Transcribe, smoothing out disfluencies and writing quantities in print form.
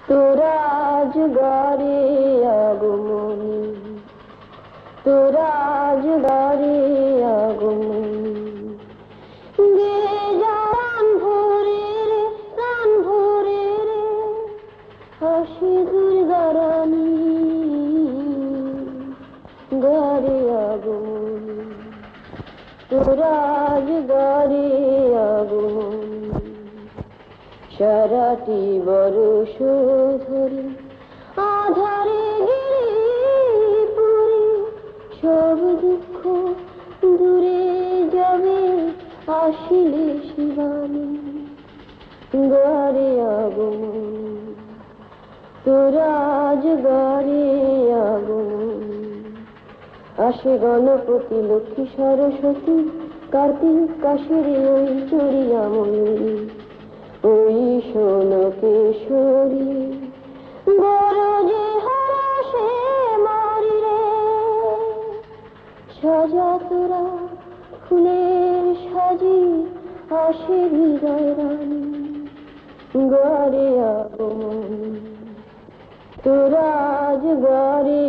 তোরা আজ গারে আগমনী, তোরা আজ গারে আগমনী, গে যা প্রাণ ভরে রে, প্রাণ ভরে রে, হাসি দুর্গা রানী গারে আগমনী, তোরা আজ গারে আগমনী। সারাটি বরষ ধরে আধারে গিরিপুরে সব দুঃখ দূরে যাবে আসিলে শিবানী গারে আগমনী, তোরা আজ গারে আগমনী। আসে গণপতি লক্ষ্মী সরস্বতী কার্তিক কাশেরী ওই চড়িয়াময়ী, ওই সোনকেশ্বরী গরজে হাসে মারি রে, সাজা তোরা ফুলের সাজি আসে হৃদয় রানী গারে আগমনী, তোরা আজ গারে